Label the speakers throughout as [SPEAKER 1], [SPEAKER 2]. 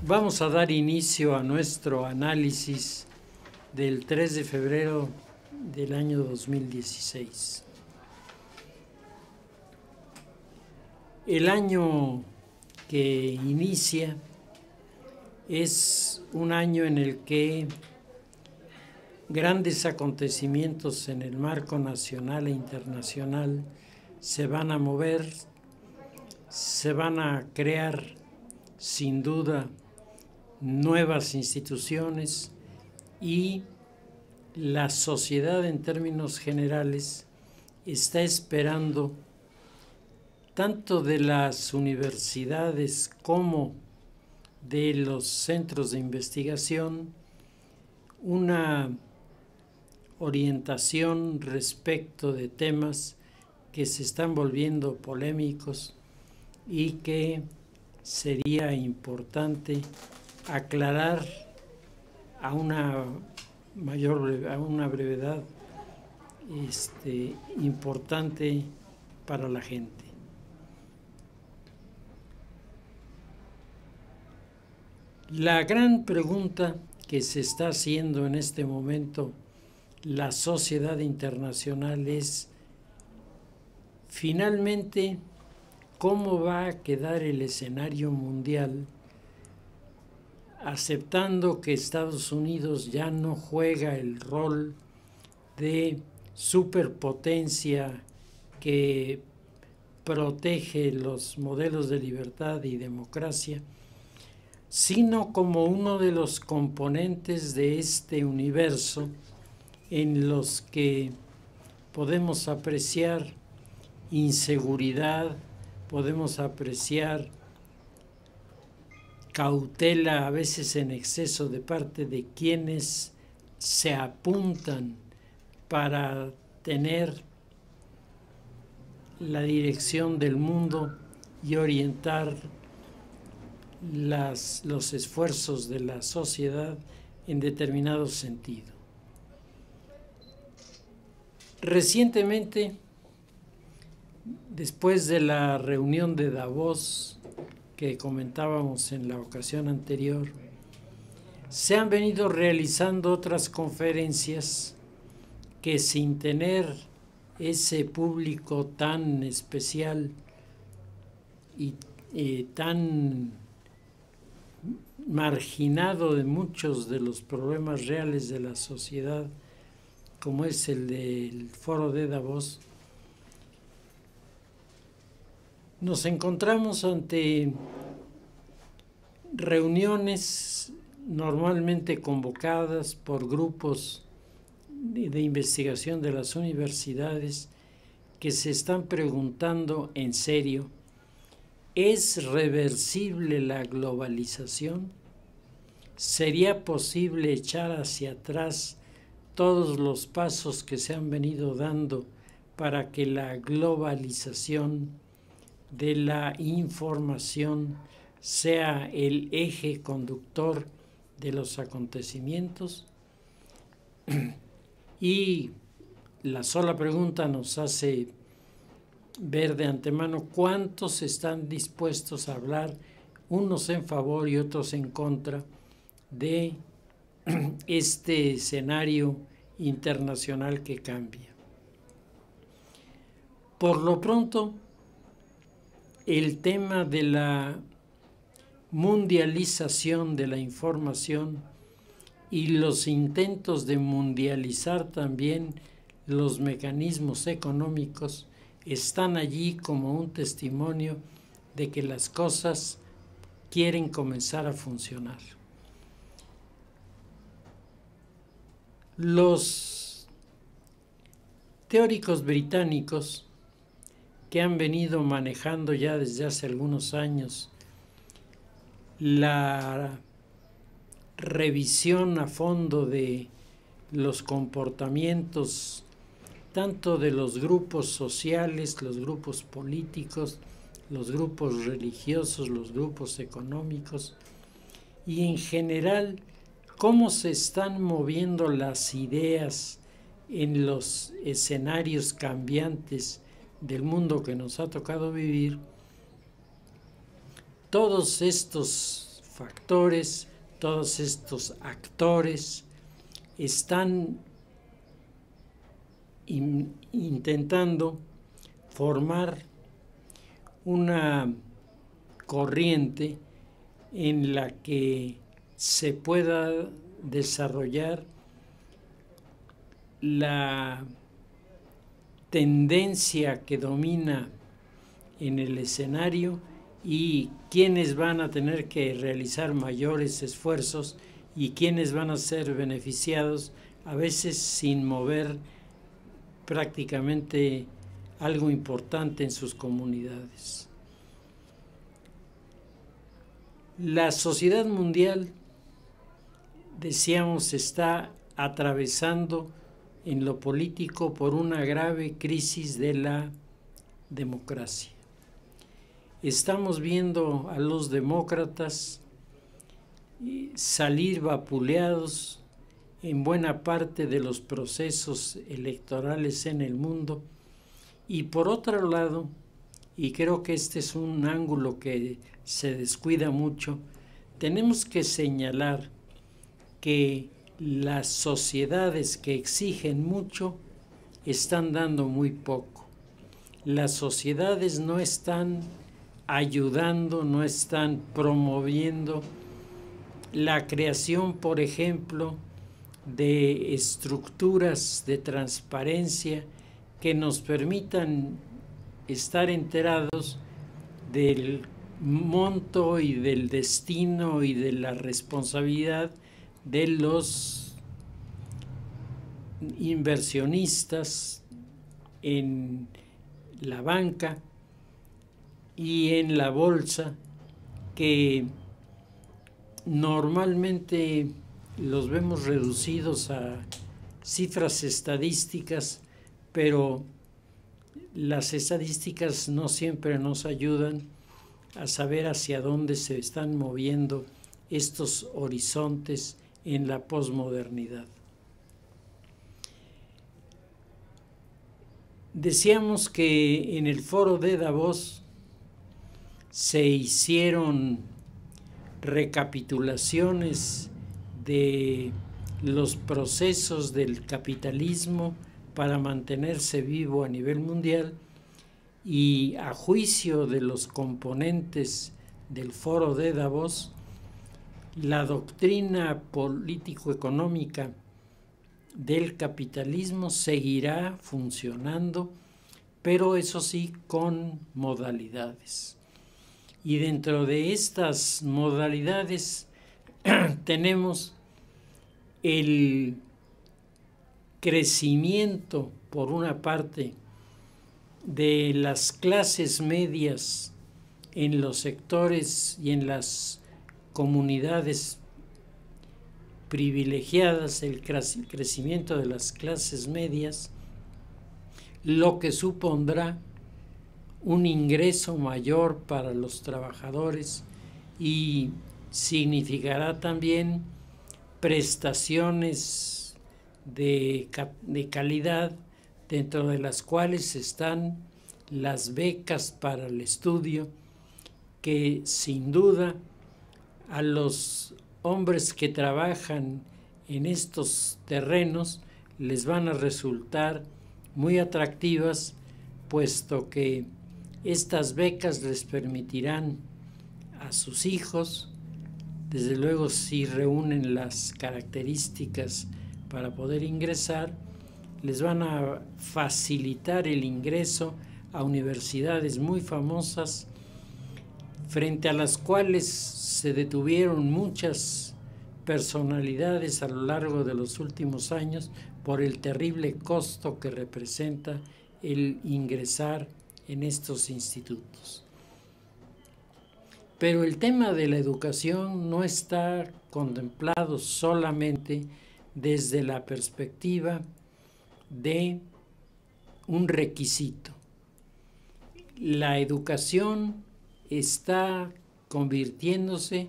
[SPEAKER 1] Vamos a dar inicio a nuestro análisis del 3 de febrero del año 2016. El año que inicia es un año en el que grandes acontecimientos en el marco nacional e internacional se van a mover, se van a crear sin duda nuevas instituciones y la sociedad en términos generales está esperando tanto de las universidades como de los centros de investigación una orientación respecto de temas que se están volviendo polémicos y que sería importante aclarar a una brevedad importante para la gente. La gran pregunta que se está haciendo en este momento la sociedad internacional es, finalmente, ¿cómo va a quedar el escenario mundial aceptando que Estados Unidos ya no juega el rol de superpotencia que protege los modelos de libertad y democracia, sino como uno de los componentes de este universo en los que podemos apreciar inseguridad, podemos apreciar cautela a veces en exceso de parte de quienes se apuntan para tener la dirección del mundo y orientar los esfuerzos de la sociedad en determinado sentido. Recientemente, después de la reunión de Davos que comentábamos en la ocasión anterior, se han venido realizando otras conferencias que, sin tener ese público tan especial y tan marginado de muchos de los problemas reales de la sociedad, como es el del Foro de Davos, nos encontramos ante reuniones normalmente convocadas por grupos de investigación de las universidades que se están preguntando en serio: ¿es reversible la globalización? ¿Sería posible echar hacia atrás todos los pasos que se han venido dando para que la globalización de la información sea el eje conductor de los acontecimientos? Y la sola pregunta nos hace ver de antemano cuántos están dispuestos a hablar, unos en favor y otros en contra, de este escenario internacional que cambia. Por lo pronto, el tema de la mundialización de la información y los intentos de mundializar también los mecanismos económicos están allí como un testimonio de que las cosas quieren comenzar a funcionar. Los teóricos británicos que han venido manejando ya desde hace algunos años la revisión a fondo de los comportamientos tanto de los grupos sociales, los grupos políticos, los grupos religiosos, los grupos económicos y en general cómo se están moviendo las ideas en los escenarios cambiantes del mundo que nos ha tocado vivir. Todos estos factores, todos estos actores están intentando formar una corriente en la que se pueda desarrollar la tendencia que domina en el escenario y quiénes van a tener que realizar mayores esfuerzos y quiénes van a ser beneficiados, a veces sin mover prácticamente algo importante en sus comunidades. La sociedad mundial, decíamos, está atravesando en lo político por una grave crisis de la democracia. Estamos viendo a los demócratas salir vapuleados en buena parte de los procesos electorales en el mundo, y por otro lado, y creo que este es un ángulo que se descuida mucho, tenemos que señalar que las sociedades que exigen mucho están dando muy poco. Las sociedades no están ayudando, no están promoviendo la creación, por ejemplo, de estructuras de transparencia que nos permitan estar enterados del monto y del destino y de la responsabilidad de los inversionistas en la banca y en la bolsa, que normalmente los vemos reducidos a cifras estadísticas, pero las estadísticas no siempre nos ayudan a saber hacia dónde se están moviendo estos horizontes en la posmodernidad. Decíamos que en el foro de Davos se hicieron recapitulaciones de los procesos del capitalismo para mantenerse vivo a nivel mundial, y a juicio de los componentes del foro de Davos, la doctrina político-económica del capitalismo seguirá funcionando, pero eso sí con modalidades. Y dentro de estas modalidades tenemos el crecimiento, por una parte, de las clases medias en los sectores y en las comunidades privilegiadas, el crecimiento de las clases medias, lo que supondrá un ingreso mayor para los trabajadores y significará también prestaciones de calidad, dentro de las cuales están las becas para el estudio, que sin duda a los hombres que trabajan en estos terrenos les van a resultar muy atractivas, puesto que estas becas les permitirán a sus hijos, desde luego si reúnen las características para poder ingresar, les van a facilitar el ingreso a universidades muy famosas, frente a las cuales se detuvieron muchas personalidades a lo largo de los últimos años por el terrible costo que representa el ingresar en estos institutos. Pero el tema de la educación no está contemplado solamente desde la perspectiva de un requisito. La educación está convirtiéndose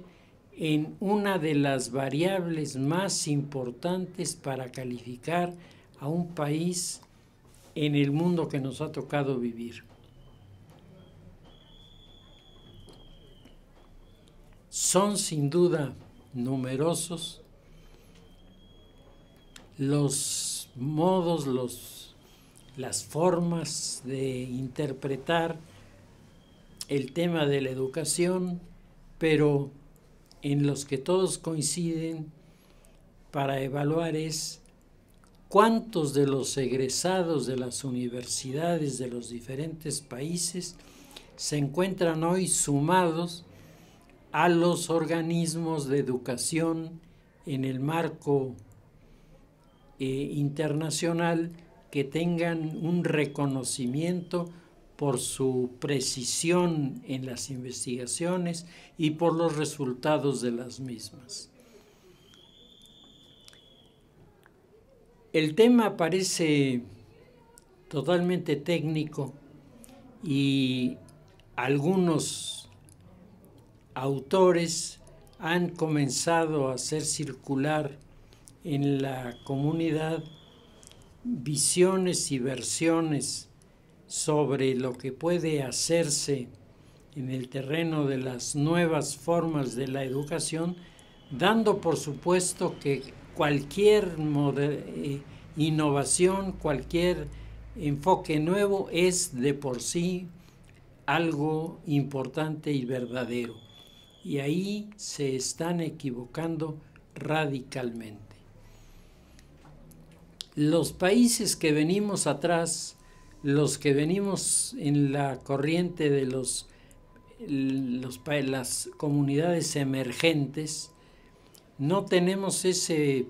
[SPEAKER 1] en una de las variables más importantes para calificar a un país en el mundo que nos ha tocado vivir. Son sin duda numerosos los modos, las formas de interpretar el tema de la educación, pero en los que todos coinciden para evaluar es cuántos de los egresados de las universidades de los diferentes países se encuentran hoy sumados a los organismos de educación en el marco internacional que tengan un reconocimiento por su precisión en las investigaciones y por los resultados de las mismas. El tema parece totalmente técnico y algunos autores han comenzado a hacer circular en la comunidad visiones y versiones sobre lo que puede hacerse en el terreno de las nuevas formas de la educación, dando por supuesto que cualquier innovación, cualquier enfoque nuevo es de por sí algo importante y verdadero. Y ahí se están equivocando radicalmente. Los países que venimos atrás, los que venimos en la corriente de las comunidades emergentes, no tenemos ese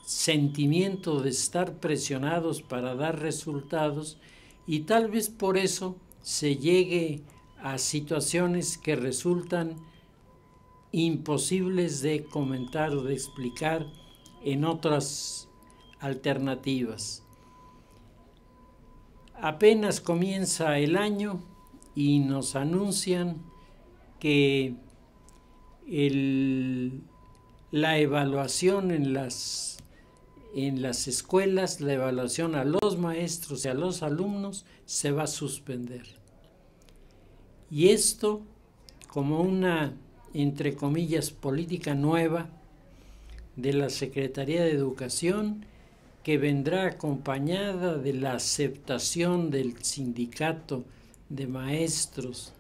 [SPEAKER 1] sentimiento de estar presionados para dar resultados y tal vez por eso se llegue a situaciones que resultan imposibles de comentar o de explicar en otras alternativas. Apenas comienza el año y nos anuncian que la evaluación en las escuelas, la evaluación a los maestros y a los alumnos se va a suspender. Y esto como una, entre comillas, política nueva de la Secretaría de Educación, que vendrá acompañada de la aceptación del sindicato de maestros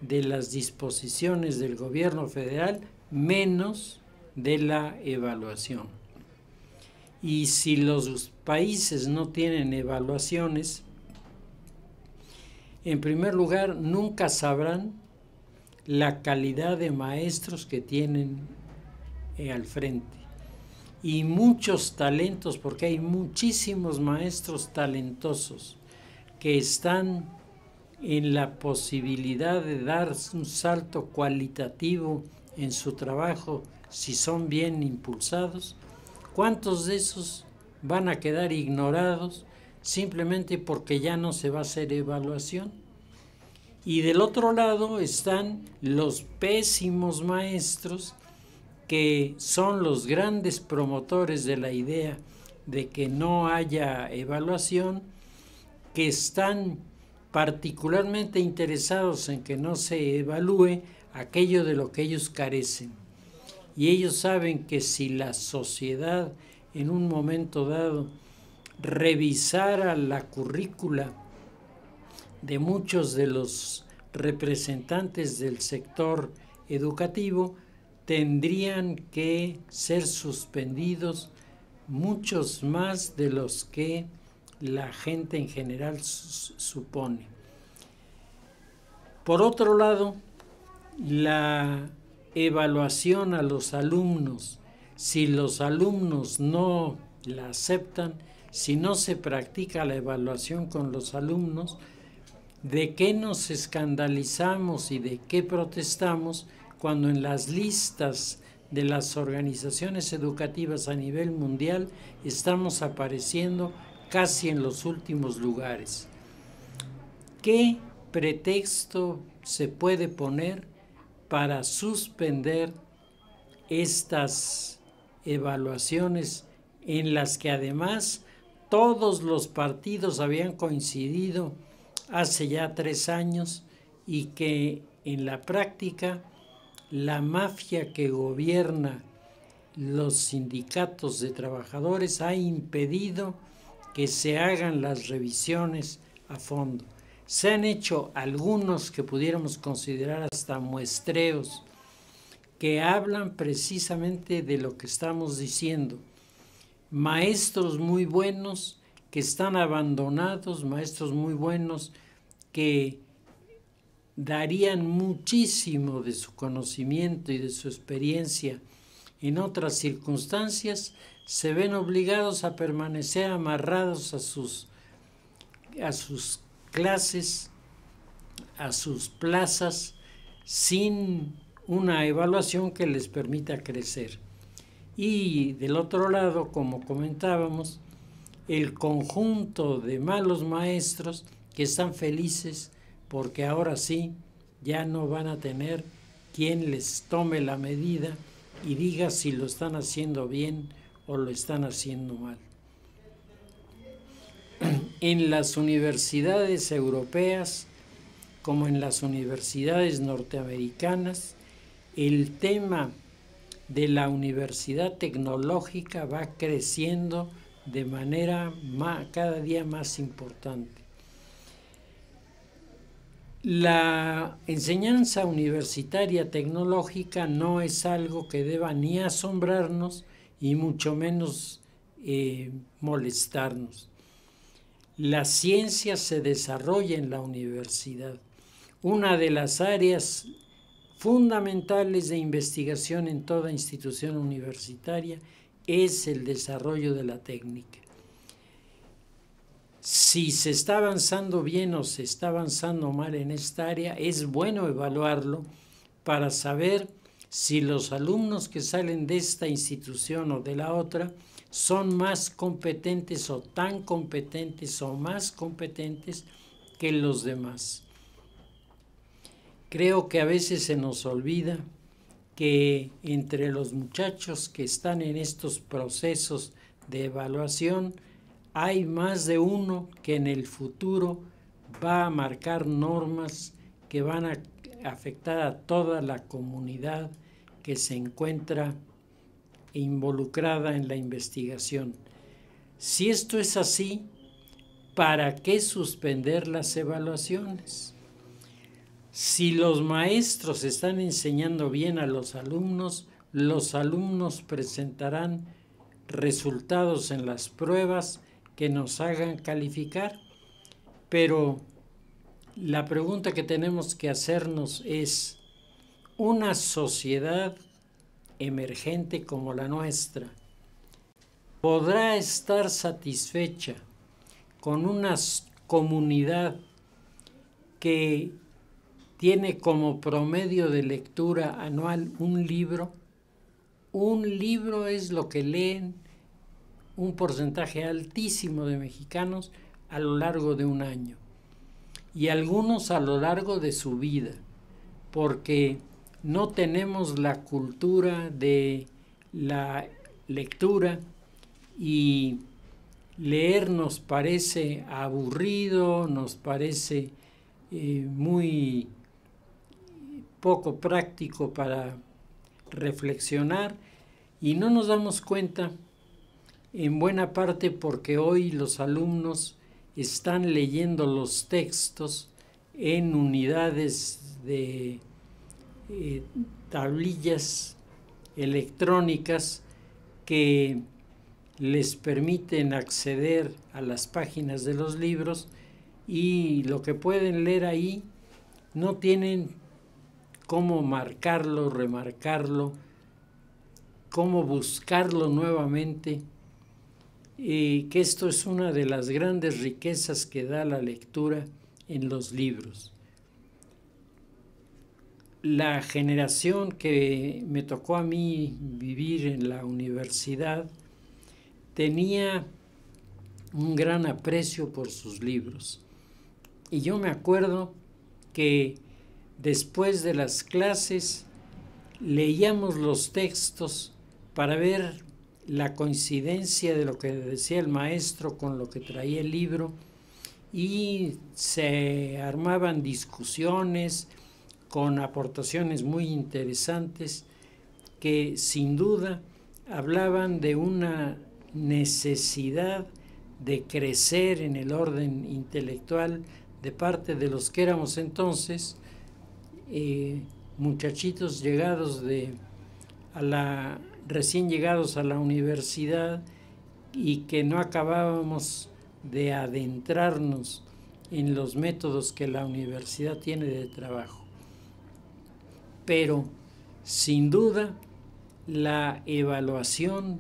[SPEAKER 1] de las disposiciones del gobierno federal, menos de la evaluación. Y si los países no tienen evaluaciones, en primer lugar, nunca sabrán la calidad de maestros que tienen al frente. Y muchos talentos, porque hay muchísimos maestros talentosos que están en la posibilidad de dar un salto cualitativo en su trabajo si son bien impulsados. ¿Cuántos de esos van a quedar ignorados simplemente porque ya no se va a hacer evaluación? Y del otro lado están los pésimos maestros, que son los grandes promotores de la idea de que no haya evaluación, que están particularmente interesados en que no se evalúe aquello de lo que ellos carecen. Y ellos saben que si la sociedad en un momento dado revisara la currícula de muchos de los representantes del sector educativo, tendrían que ser suspendidos muchos más de los que la gente en general supone. Por otro lado, la evaluación a los alumnos, si los alumnos no la aceptan, si no se practica la evaluación con los alumnos, ¿de qué nos escandalizamos y de qué protestamos cuando en las listas de las organizaciones educativas a nivel mundial estamos apareciendo casi en los últimos lugares? ¿Qué pretexto se puede poner para suspender estas evaluaciones en las que además todos los partidos habían coincidido hace ya 3 años y que en la práctica, la mafia que gobierna los sindicatos de trabajadores ha impedido que se hagan las revisiones a fondo. Se han hecho algunos que pudiéramos considerar hasta muestreos, que hablan precisamente de lo que estamos diciendo. Maestros muy buenos que están abandonados, maestros muy buenos que darían muchísimo de su conocimiento y de su experiencia en otras circunstancias, se ven obligados a permanecer amarrados a sus clases, a sus plazas, sin una evaluación que les permita crecer. Y del otro lado, como comentábamos, el conjunto de malos maestros que están felices porque ahora sí ya no van a tener quien les tome la medida y diga si lo están haciendo bien o lo están haciendo mal. En las universidades europeas, como en las universidades norteamericanas, el tema de la universidad tecnológica va creciendo de manera cada día más importante. La enseñanza universitaria tecnológica no es algo que deba ni asombrarnos y mucho menos molestarnos. La ciencia se desarrolla en la universidad. Una de las áreas fundamentales de investigación en toda institución universitaria es el desarrollo de la técnica. Si se está avanzando bien o se está avanzando mal en esta área, es bueno evaluarlo para saber si los alumnos que salen de esta institución o de la otra son más competentes o tan competentes o más competentes que los demás. Creo que a veces se nos olvida que entre los muchachos que están en estos procesos de evaluación hay más de uno que en el futuro va a marcar normas que van a afectar a toda la comunidad que se encuentra involucrada en la investigación. Si esto es así, ¿para qué suspender las evaluaciones? Si los maestros están enseñando bien a los alumnos presentarán resultados en las pruebas que nos hagan calificar. Pero la pregunta que tenemos que hacernos es, ¿una sociedad emergente como la nuestra podrá estar satisfecha con una comunidad que tiene como promedio de lectura anual un libro? Un libro es lo que leen un porcentaje altísimo de mexicanos a lo largo de un año, y algunos a lo largo de su vida, porque no tenemos la cultura de la lectura y leer nos parece aburrido, nos parece muy poco práctico para reflexionar, y no nos damos cuenta en buena parte porque hoy los alumnos están leyendo los textos en unidades de tablillas electrónicas que les permiten acceder a las páginas de los libros, y lo que pueden leer ahí no tienen cómo marcarlo, remarcarlo, cómo buscarlo nuevamente, y que esto es una de las grandes riquezas que da la lectura en los libros. La generación que me tocó a mí vivir en la universidad tenía un gran aprecio por sus libros. Y yo me acuerdo que después de las clases leíamos los textos para ver la coincidencia de lo que decía el maestro con lo que traía el libro, y se armaban discusiones, con aportaciones muy interesantes que sin duda hablaban de una necesidad de crecer en el orden intelectual de parte de los que éramos entonces muchachitos recién llegados a la universidad y que no acabábamos de adentrarnos en los métodos que la universidad tiene de trabajo. Pero, sin duda, la evaluación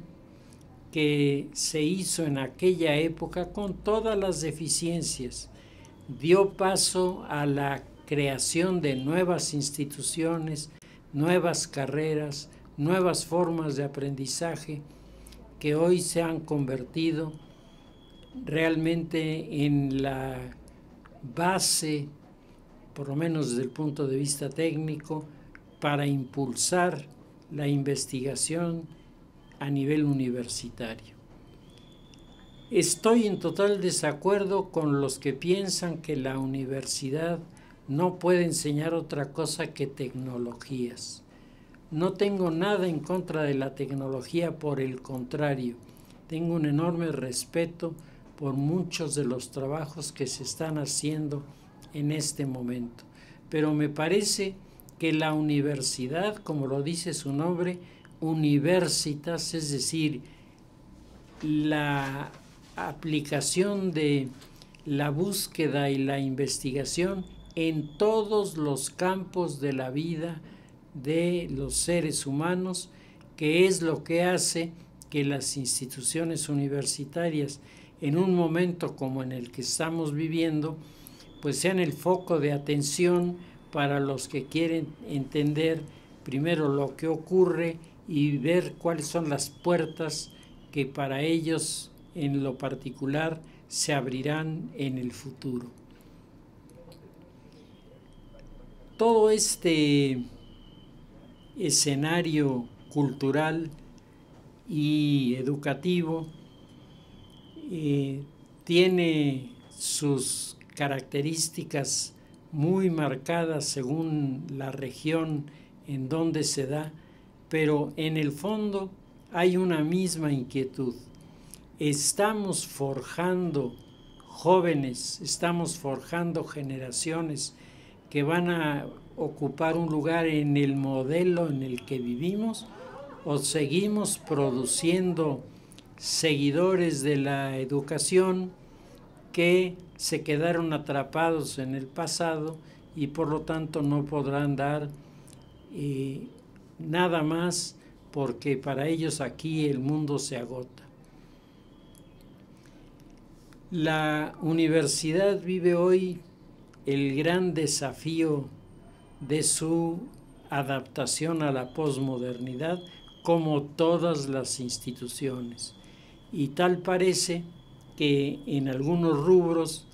[SPEAKER 1] que se hizo en aquella época, con todas las deficiencias, dio paso a la creación de nuevas instituciones, nuevas carreras, nuevas formas de aprendizaje que hoy se han convertido realmente en la base, por lo menos desde el punto de vista técnico, para impulsar la investigación a nivel universitario. Estoy en total desacuerdo con los que piensan que la universidad no puede enseñar otra cosa que tecnologías. No tengo nada en contra de la tecnología, por el contrario, tengo un enorme respeto por muchos de los trabajos que se están haciendo en este momento. Pero me parece que la universidad, como lo dice su nombre, universitas, es decir, la aplicación de la búsqueda y la investigación en todos los campos de la vida de los seres humanos, que es lo que hace que las instituciones universitarias, en un momento como en el que estamos viviendo, pues sean el foco de atención para los que quieren entender primero lo que ocurre y ver cuáles son las puertas que para ellos en lo particular se abrirán en el futuro. Todo este escenario cultural y educativo tiene sus características muy marcadas según la región en donde se da, pero en el fondo hay una misma inquietud. Estamos forjando jóvenes, estamos forjando generaciones que van a ocupar un lugar en el modelo en el que vivimos, o seguimos produciendo seguidores de la educación que se quedaron atrapados en el pasado y por lo tanto no podrán dar nada más, porque para ellos aquí el mundo se agota. La universidad vive hoy el gran desafío de su adaptación a la posmodernidad, como todas las instituciones, y tal parece que en algunos rubros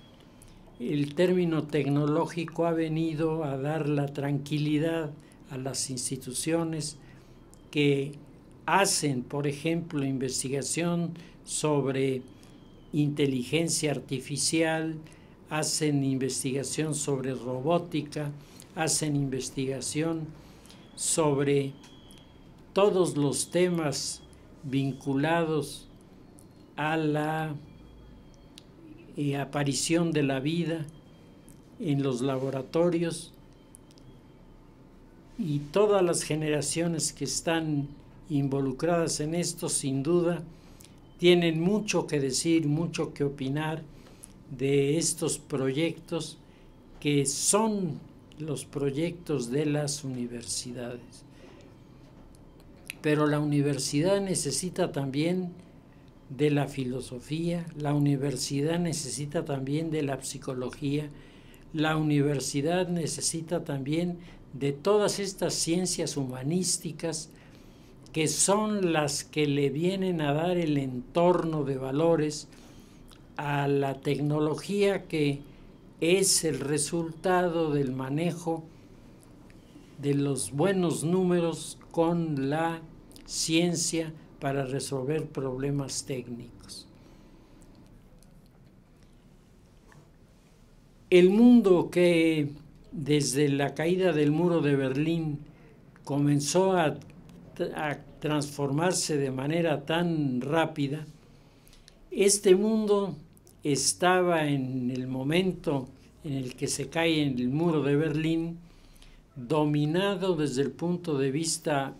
[SPEAKER 1] el término tecnológico ha venido a dar la tranquilidad a las instituciones que hacen, por ejemplo, investigación sobre inteligencia artificial, hacen investigación sobre robótica, hacen investigación sobre todos los temas vinculados a la aparición de la vida en los laboratorios, y todas las generaciones que están involucradas en esto sin duda tienen mucho que decir, mucho que opinar de estos proyectos que son los proyectos de las universidades. Pero la universidad necesita también de la filosofía, la universidad necesita también de la psicología, la universidad necesita también de todas estas ciencias humanísticas que son las que le vienen a dar el entorno de valores a la tecnología, que es el resultado del manejo de los buenos números con la ciencia para resolver problemas técnicos. El mundo que desde la caída del muro de Berlín comenzó a transformarse de manera tan rápida, este mundo estaba en el momento en el que se cae el muro de Berlín dominado desde el punto de vista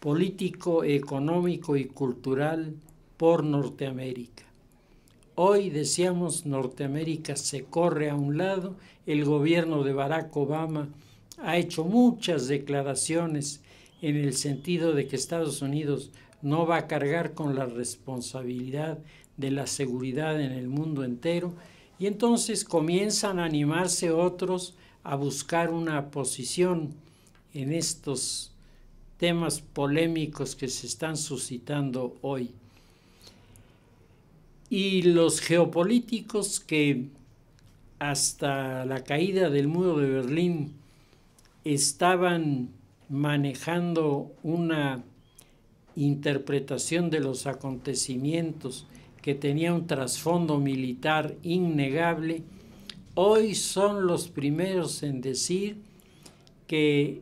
[SPEAKER 1] político, económico y cultural por Norteamérica. Hoy, decíamos, Norteamérica se corre a un lado. El gobierno de Barack Obama ha hecho muchas declaraciones en el sentido de que Estados Unidos no va a cargar con la responsabilidad de la seguridad en el mundo entero, y entonces comienzan a animarse otros a buscar una posición en estos temas polémicos que se están suscitando hoy. Y los geopolíticos que hasta la caída del muro de Berlín estaban manejando una interpretación de los acontecimientos que tenía un trasfondo militar innegable, hoy son los primeros en decir que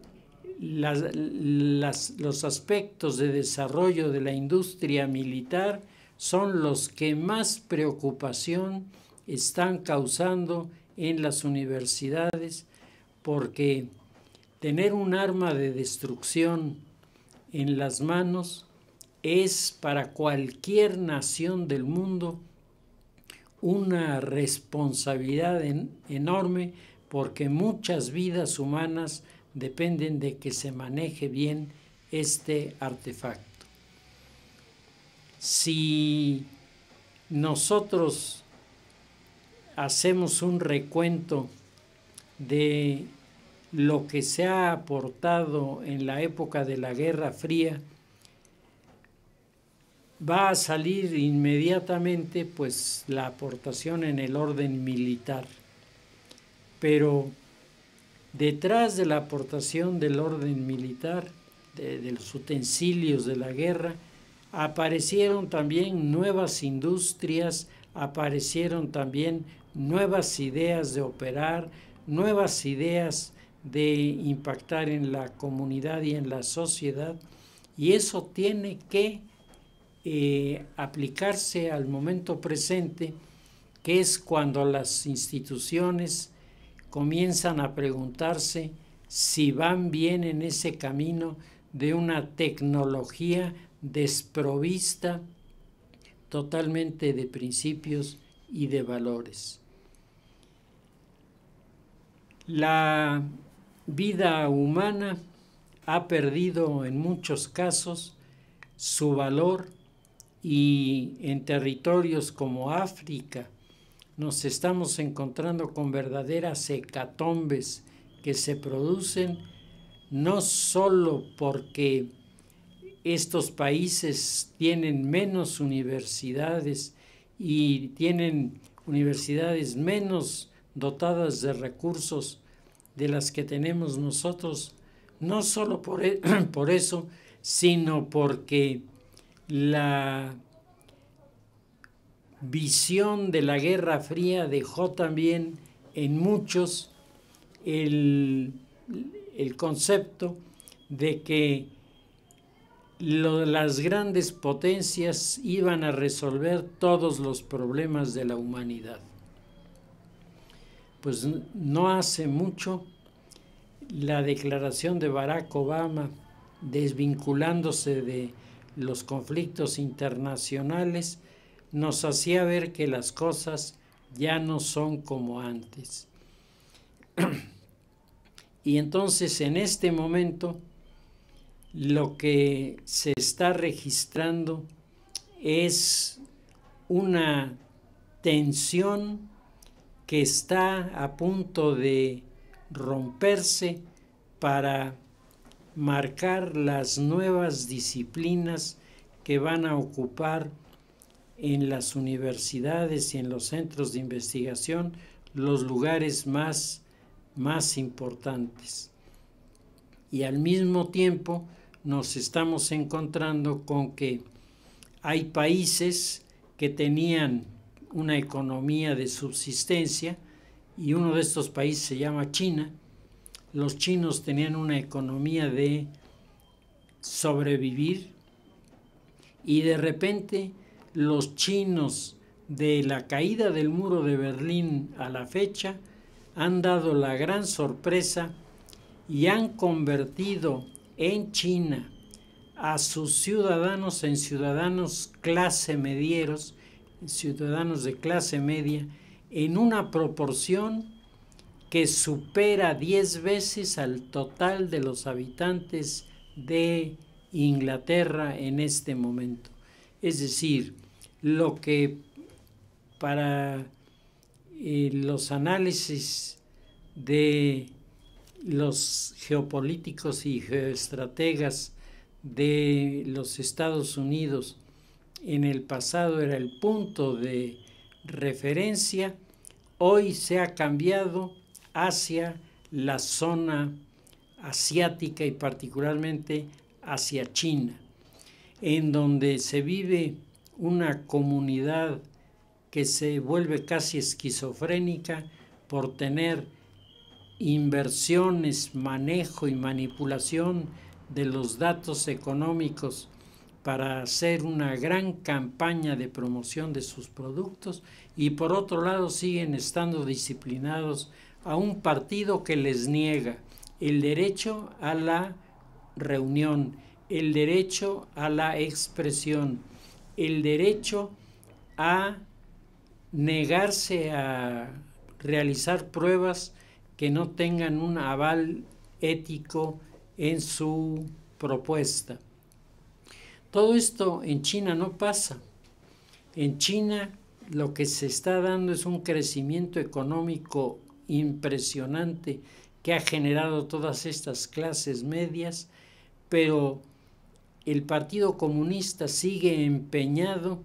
[SPEAKER 1] los aspectos de desarrollo de la industria militar son los que más preocupación están causando en las universidades, porque tener un arma de destrucción en las manos es para cualquier nación del mundo una responsabilidad enorme, porque muchas vidas humanas dependen de que se maneje bien este artefacto. Si nosotros hacemos un recuento de lo que se ha aportado en la época de la Guerra Fría, va a salir inmediatamente pues la aportación en el orden militar. Pero detrás de la aportación del orden militar, de los utensilios de la guerra, aparecieron también nuevas industrias, aparecieron también nuevas ideas de operar, nuevas ideas de impactar en la comunidad y en la sociedad, y eso tiene que aplicarse al momento presente, que es cuando las instituciones comienzan a preguntarse si van bien en ese camino de una tecnología desprovista totalmente de principios y de valores. La vida humana ha perdido en muchos casos su valor, y en territorios como África nos estamos encontrando con verdaderas hecatombes que se producen no solo porque estos países tienen menos universidades y tienen universidades menos dotadas de recursos de las que tenemos nosotros, no solo por eso, sino porque la visión de la Guerra Fría dejó también en muchos el concepto de que las grandes potencias iban a resolver todos los problemas de la humanidad. Pues no hace mucho la declaración de Barack Obama, desvinculándose de los conflictos internacionales, nos hacía ver que las cosas ya no son como antes. Y entonces en este momento lo que se está registrando es una tensión que está a punto de romperse para marcar las nuevas disciplinas que van a ocupar en las universidades y en los centros de investigación los lugares más importantes. Y al mismo tiempo nos estamos encontrando con que hay países que tenían una economía de subsistencia, y uno de estos países se llama China. Los chinos tenían una economía de sobrevivir y de repente los chinos, de la caída del muro de Berlín a la fecha, han dado la gran sorpresa y han convertido en China a sus ciudadanos en ciudadanos clase medieros, ciudadanos de clase media, en una proporción que supera 10 veces al total de los habitantes de Inglaterra en este momento. Es decir, lo que para los análisis de los geopolíticos y geoestrategas de los Estados Unidos en el pasado era el punto de referencia, hoy se ha cambiado hacia la zona asiática y particularmente hacia China, en donde se vive una comunidad que se vuelve casi esquizofrénica por tener inversiones, manejo y manipulación de los datos económicos para hacer una gran campaña de promoción de sus productos, y por otro lado siguen estando disciplinados a un partido que les niega el derecho a la reunión, el derecho a la expresión, el derecho a negarse a realizar pruebas que no tengan un aval ético en su propuesta. Todo esto en China no pasa. En China lo que se está dando es un crecimiento económico impresionante que ha generado todas estas clases medias, pero el Partido Comunista sigue empeñado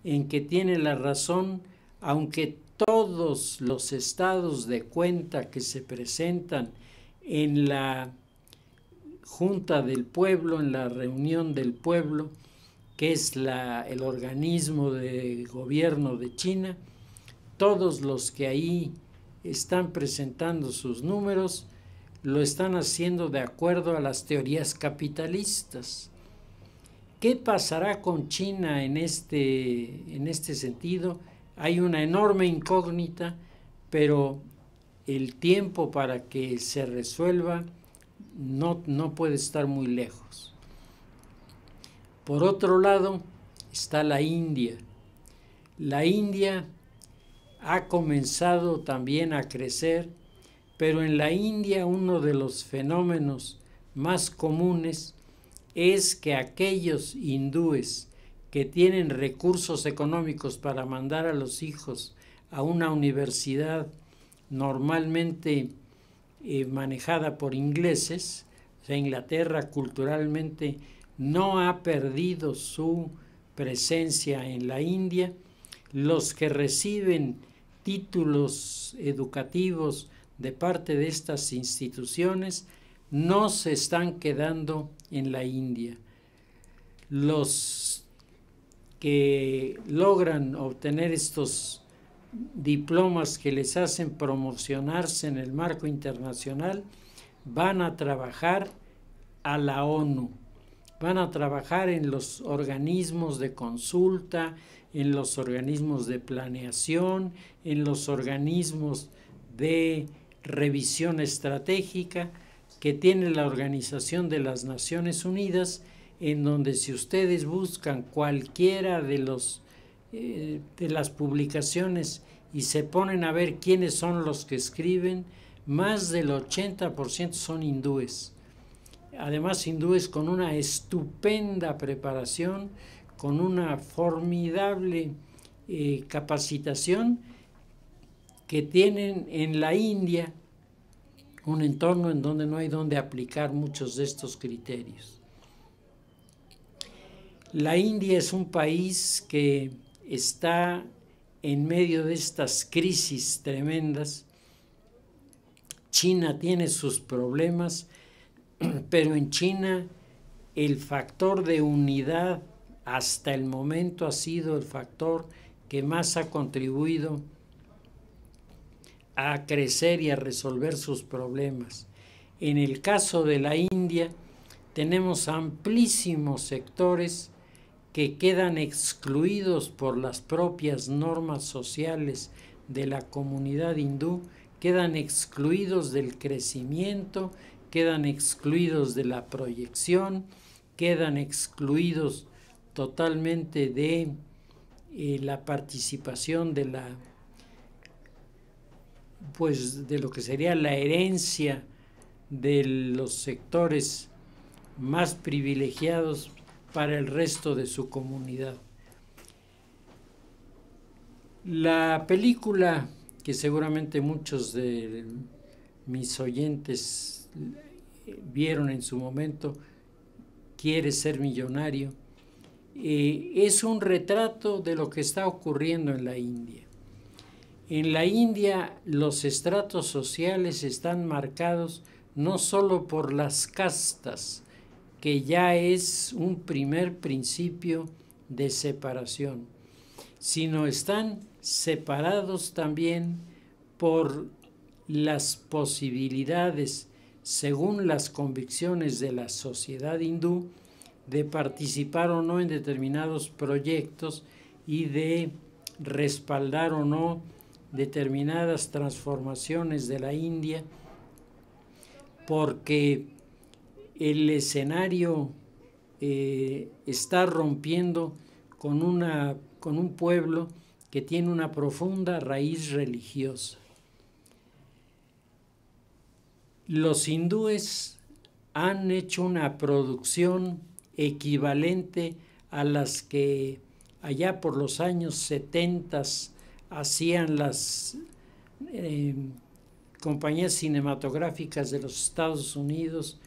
[SPEAKER 1] en que tiene la razón, aunque todos los estados de cuenta que se presentan en la Junta del Pueblo, en la reunión del pueblo, que es el organismo de gobierno de China, todos los que ahí están presentando sus números lo están haciendo de acuerdo a las teorías capitalistas. ¿Qué pasará con China en este sentido? Hay una enorme incógnita, pero el tiempo para que se resuelva no puede estar muy lejos. Por otro lado está la India. La India ha comenzado también a crecer, pero en la India uno de los fenómenos más comunes es que aquellos hindúes que tienen recursos económicos para mandar a los hijos a una universidad normalmente manejada por ingleses, o sea, Inglaterra culturalmente no ha perdido su presencia en la India. Los que reciben títulos educativos de parte de estas instituciones no se están quedando en la India. Los que logran obtener estos diplomas que les hacen promocionarse en el marco internacional van a trabajar a la ONU, van a trabajar en los organismos de consulta, en los organismos de planeación, en los organismos de revisión estratégica que tiene la Organización de las Naciones Unidas, en donde si ustedes buscan cualquiera de las publicaciones y se ponen a ver quiénes son los que escriben, más del 80% son hindúes. Además, hindúes con una estupenda preparación, con una formidable capacitación, que tienen en la India un entorno en donde no hay donde aplicar muchos de estos criterios. La India es un país que está en medio de estas crisis tremendas. China tiene sus problemas, pero en China el factor de unidad hasta el momento ha sido el factor que más ha contribuido a crecer y a resolver sus problemas. En el caso de la India, tenemos amplísimos sectores que quedan excluidos por las propias normas sociales de la comunidad hindú, quedan excluidos del crecimiento, quedan excluidos de la proyección, quedan excluidos totalmente de la participación de de lo que sería la herencia de los sectores más privilegiados para el resto de su comunidad. La película que seguramente muchos de mis oyentes vieron en su momento, ¿Quieres ser millonario?, es un retrato de lo que está ocurriendo en la India. En la India los estratos sociales están marcados no solo por las castas, que ya es un primer principio de separación, sino están separados también por las posibilidades, según las convicciones de la sociedad hindú, de participar o no en determinados proyectos y de respaldar o no determinadas transformaciones de la India, porque el escenario está rompiendo con un pueblo que tiene una profunda raíz religiosa. Los hindúes han hecho una producción equivalente a las que allá por los años 70 hacían las compañías cinematográficas de los Estados Unidos,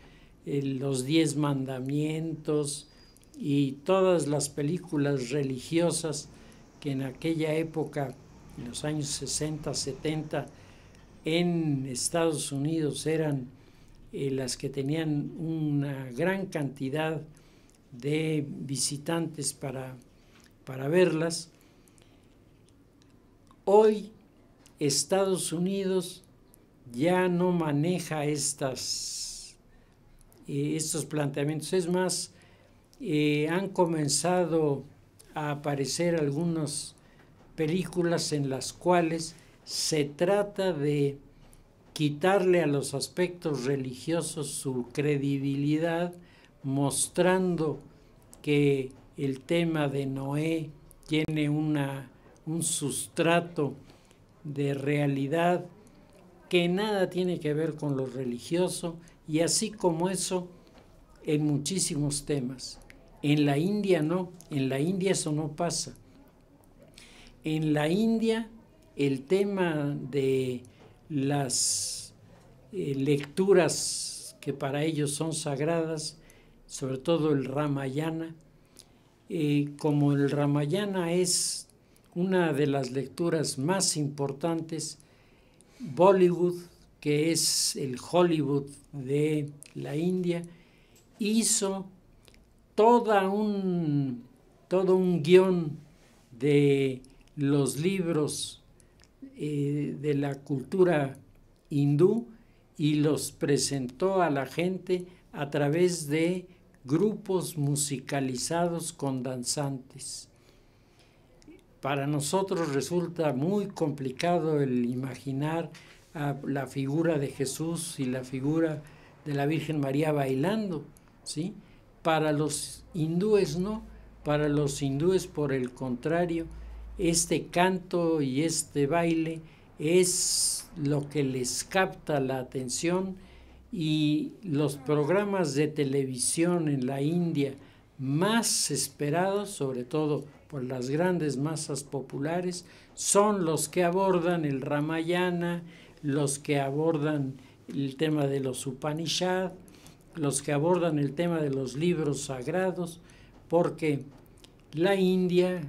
[SPEAKER 1] los 10 mandamientos y todas las películas religiosas que en aquella época, en los años 60, 70, en Estados Unidos eran las que tenían una gran cantidad de visitantes para verlas. Hoy Estados Unidos ya no maneja estos planteamientos. Es más, han comenzado a aparecer algunas películas en las cuales se trata de quitarle a los aspectos religiosos su credibilidad, mostrando que el tema de Noé tiene un sustrato de realidad que nada tiene que ver con lo religioso, y así como eso en muchísimos temas. En la India no, en la India eso no pasa. En la India el tema de las lecturas que para ellos son sagradas, sobre todo el Ramayana, como el Ramayana es una de las lecturas más importantes, Bollywood, que es el Hollywood de la India, hizo todo un guión de los libros de la cultura hindú y los presentó a la gente a través de grupos musicalizados con danzantes. Para nosotros resulta muy complicado el imaginar a la figura de Jesús y la figura de la Virgen María bailando, ¿sí? Para los hindúes no, para los hindúes por el contrario, este canto y este baile es lo que les capta la atención, y los programas de televisión en la India más esperados, sobre todo por las grandes masas populares, son los que abordan el Ramayana, los que abordan el tema de los Upanishad, los que abordan el tema de los libros sagrados, porque la India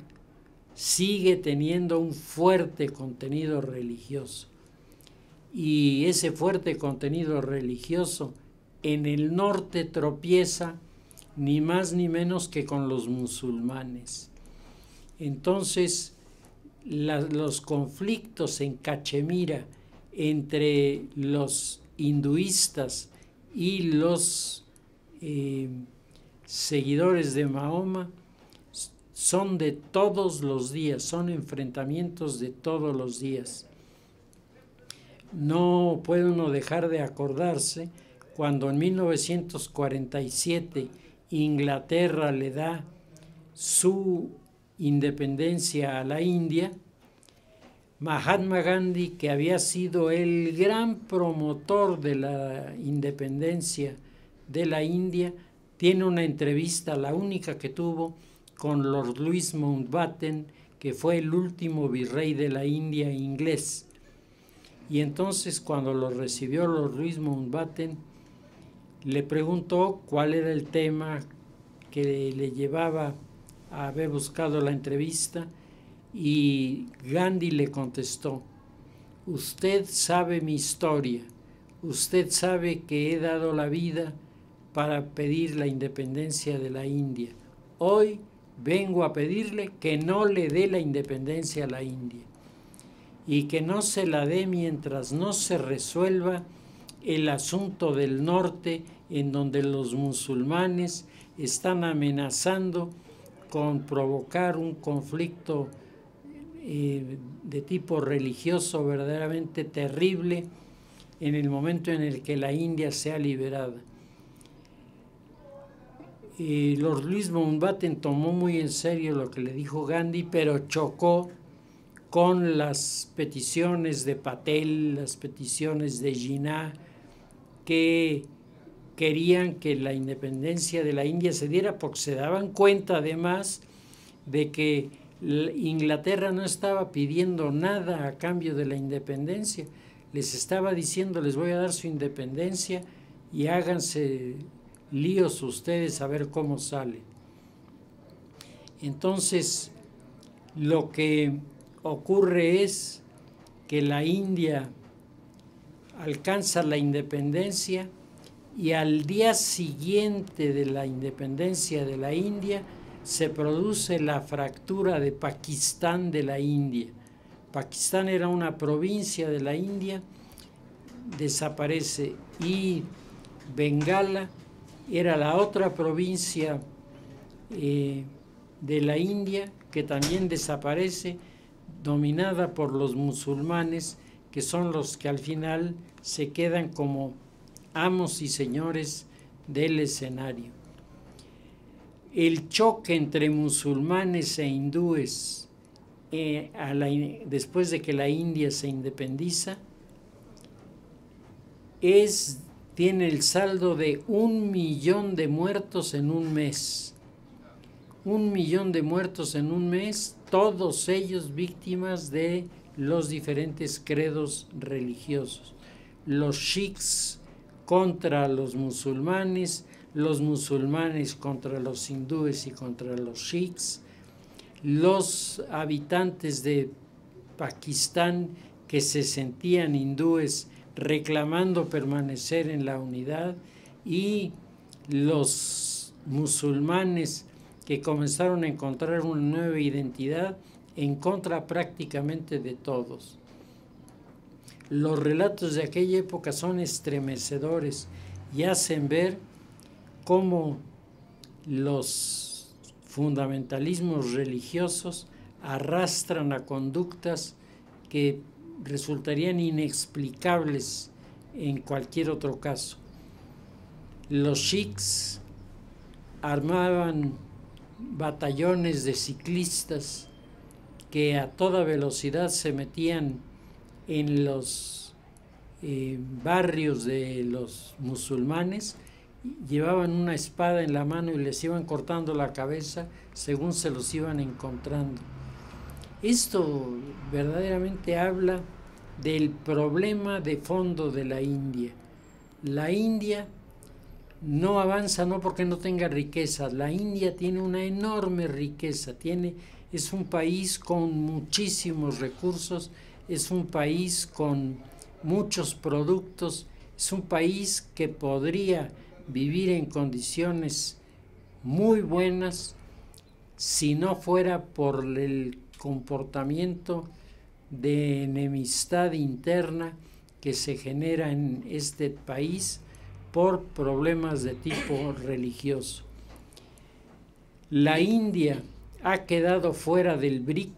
[SPEAKER 1] sigue teniendo un fuerte contenido religioso. Y ese fuerte contenido religioso en el norte tropieza ni más ni menos que con los musulmanes. Entonces, los conflictos en Cachemira entre los hinduistas y los seguidores de Mahoma son de todos los días, son enfrentamientos de todos los días. No puede uno dejar de acordarse cuando en 1947 Inglaterra le da su independencia a la India. Mahatma Gandhi, que había sido el gran promotor de la independencia de la India, tiene una entrevista, la única que tuvo, con Lord Louis Mountbatten, que fue el último virrey de la India inglés. Y entonces cuando lo recibió Lord Louis Mountbatten, le preguntó cuál era el tema que le llevaba a haber buscado la entrevista, y Gandhi le contestó: usted sabe mi historia, usted sabe que he dado la vida para pedir la independencia de la India. Hoy vengo a pedirle que no le dé la independencia a la India y que no se la dé mientras no se resuelva el asunto del norte, en donde los musulmanes están amenazando con provocar un conflicto de tipo religioso verdaderamente terrible en el momento en el que la India sea liberada. Lord Louis Mountbatten tomó muy en serio lo que le dijo Gandhi, pero chocó con las peticiones de Patel, las peticiones de Jinnah, que querían que la independencia de la India se diera, porque se daban cuenta además de que Inglaterra no estaba pidiendo nada a cambio de la independencia, les estaba diciendo: les voy a dar su independencia y háganse líos ustedes a ver cómo sale. Entonces, lo que ocurre es que la India alcanza la independencia, y al día siguiente de la independencia de la India se produce la fractura de Pakistán de la India. Pakistán era una provincia de la India, desaparece, y Bengala era la otra provincia de la India que también desaparece, dominada por los musulmanes, que son los que al final se quedan como amos y señores del escenario. El choque entre musulmanes e hindúes después de que la India se independiza tiene el saldo de 1 millón de muertos en un mes. 1 millón de muertos en un mes, todos ellos víctimas de los diferentes credos religiosos. Los sikhs contra los musulmanes contra los hindúes y contra los sikhs, los habitantes de Pakistán que se sentían hindúes reclamando permanecer en la unidad, y los musulmanes que comenzaron a encontrar una nueva identidad en contra prácticamente de todos. Los relatos de aquella época son estremecedores y hacen ver cómo los fundamentalismos religiosos arrastran a conductas que resultarían inexplicables en cualquier otro caso. Los sikhs armaban batallones de ciclistas que a toda velocidad se metían en los barrios de los musulmanes, llevaban una espada en la mano y les iban cortando la cabeza según se los iban encontrando. Esto verdaderamente habla del problema de fondo de la India. La India no avanza no porque no tenga riqueza. La India tiene una enorme riqueza, es un país con muchísimos recursos, es un país con muchos productos, es un país que podría vivir en condiciones muy buenas si no fuera por el comportamiento de enemistad interna que se genera en este país por problemas de tipo religioso. La India ha quedado fuera del BRIC,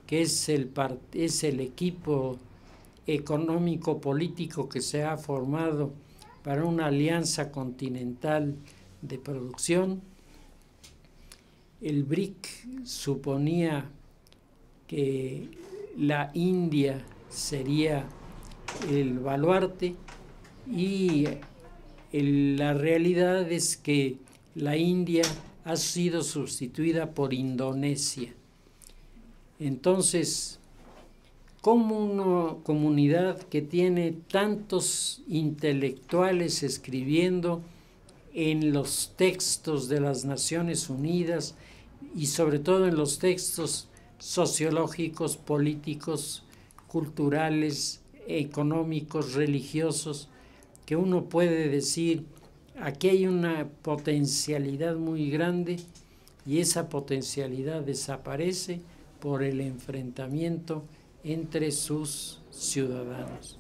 [SPEAKER 1] que es el equipo económico político que se ha formado para una alianza continental de producción. El BRIC suponía que la India sería el baluarte y la realidad es que la India ha sido sustituida por Indonesia. Entonces, como una comunidad que tiene tantos intelectuales escribiendo en los textos de las Naciones Unidas y sobre todo en los textos sociológicos, políticos, culturales, económicos, religiosos, que uno puede decir, aquí hay una potencialidad muy grande y esa potencialidad desaparece por el enfrentamiento entre sus ciudadanos.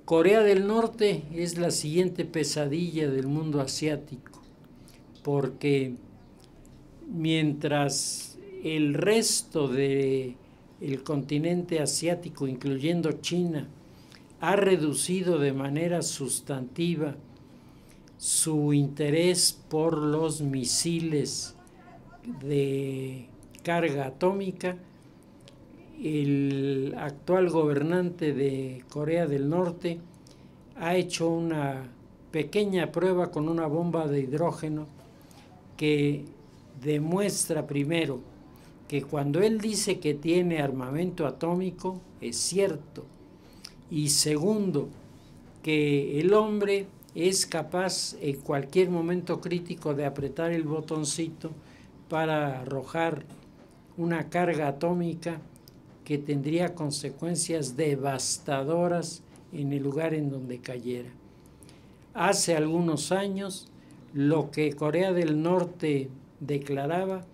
[SPEAKER 1] Corea del Norte es la siguiente pesadilla del mundo asiático, porque mientras el resto del continente asiático, incluyendo China, ha reducido de manera sustantiva su interés por los misiles de carga atómica, el actual gobernante de Corea del Norte ha hecho una pequeña prueba con una bomba de hidrógeno que demuestra primero que cuando él dice que tiene armamento atómico es cierto, y segundo, que el hombre es capaz en cualquier momento crítico de apretar el botoncito para arrojar una carga atómica que tendría consecuencias devastadoras en el lugar en donde cayera. Hace algunos años, lo que Corea del Norte declaraba,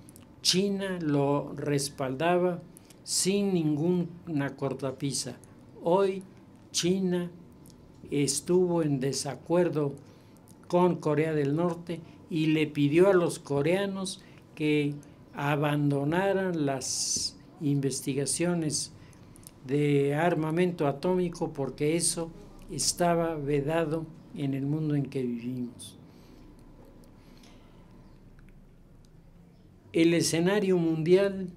[SPEAKER 1] China lo respaldaba sin ninguna cortapisa. Hoy China estuvo en desacuerdo con Corea del Norte y le pidió a los coreanos que abandonaran las investigaciones de armamento atómico porque eso estaba vedado en el mundo en que vivimos. El escenario mundial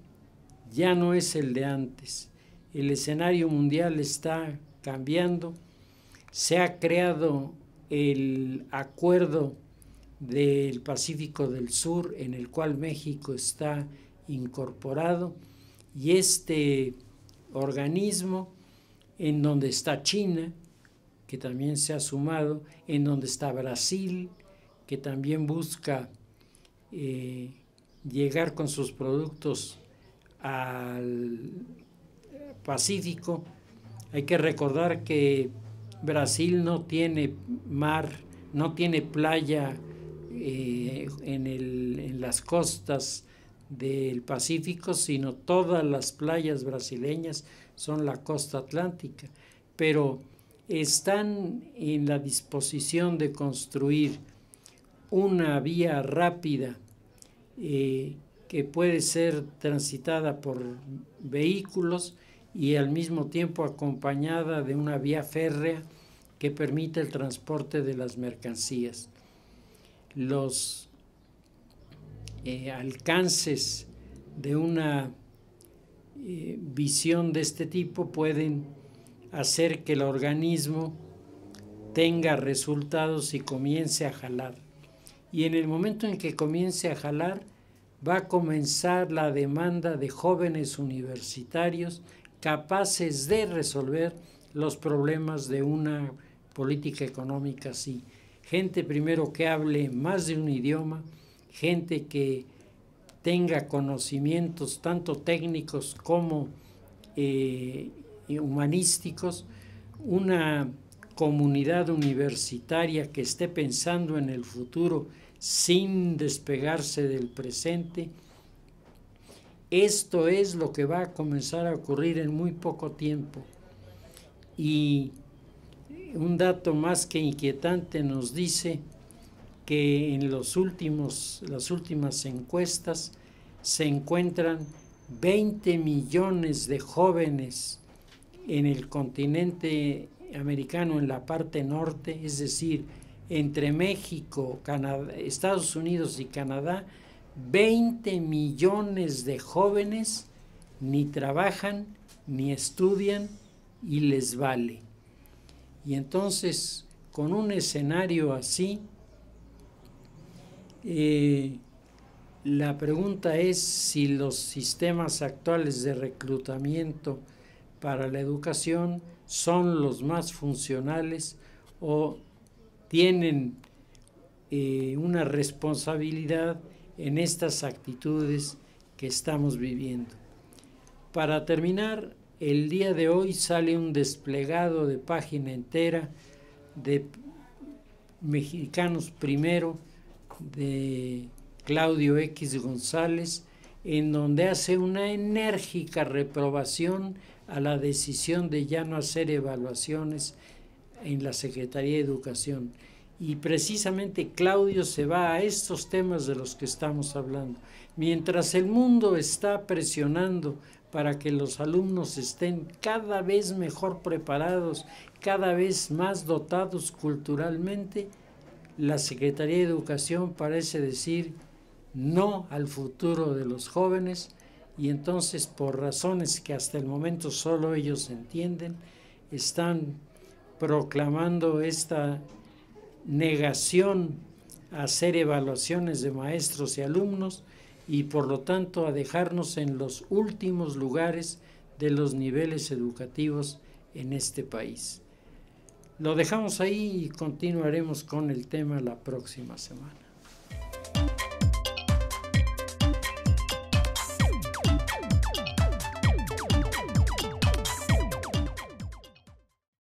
[SPEAKER 1] ya no es el de antes. El escenario mundial está cambiando. Se ha creado el acuerdo del Pacífico del Sur, en el cual México está incorporado, y este organismo, en donde está China, que también se ha sumado, en donde está Brasil, que también busca llegar con sus productos al Pacífico. Hay que recordar que Brasil no tiene mar, no tiene playa en las costas del Pacífico, sino todas las playas brasileñas son la costa atlántica, pero están en la disposición de construir una vía rápida que puede ser transitada por vehículos y al mismo tiempo acompañada de una vía férrea que permite el transporte de las mercancías. Los alcances de una visión de este tipo pueden hacer que el organismo tenga resultados y comience a jalar. Y en el momento en que comience a jalar, va a comenzar la demanda de jóvenes universitarios capaces de resolver los problemas de una política económica así. Gente primero que hable más de un idioma, gente que tenga conocimientos tanto técnicos como humanísticos, una comunidad universitaria que esté pensando en el futuro sin despegarse del presente. Esto es lo que va a comenzar a ocurrir en muy poco tiempo. Y un dato más que inquietante nos dice que en las últimas encuestas se encuentran 20 millones de jóvenes en el continente americano, en la parte norte, es decir, entre México, Canadá, Estados Unidos y Canadá, 20 millones de jóvenes ni trabajan ni estudian y les vale. Y entonces, con un escenario así, la pregunta es si los sistemas actuales de reclutamiento para la educación son los más funcionales o tienen una responsabilidad en estas actitudes que estamos viviendo. Para terminar, el día de hoy sale un desplegado de página entera de Mexicanos Primero, de Claudio X González, en donde hace una enérgica reprobación a la decisión de ya no hacer evaluaciones en la Secretaría de Educación. Y precisamente Claudio se va a estos temas de los que estamos hablando. Mientras el mundo está presionando para que los alumnos estén cada vez mejor preparados, cada vez más dotados culturalmente, la Secretaría de Educación parece decir no al futuro de los jóvenes, y entonces, por razones que hasta el momento solo ellos entienden, están proclamando esta negación a hacer evaluaciones de maestros y alumnos, y por lo tanto a dejarnos en los últimos lugares de los niveles educativos en este país. Lo dejamos ahí y continuaremos con el tema la próxima semana.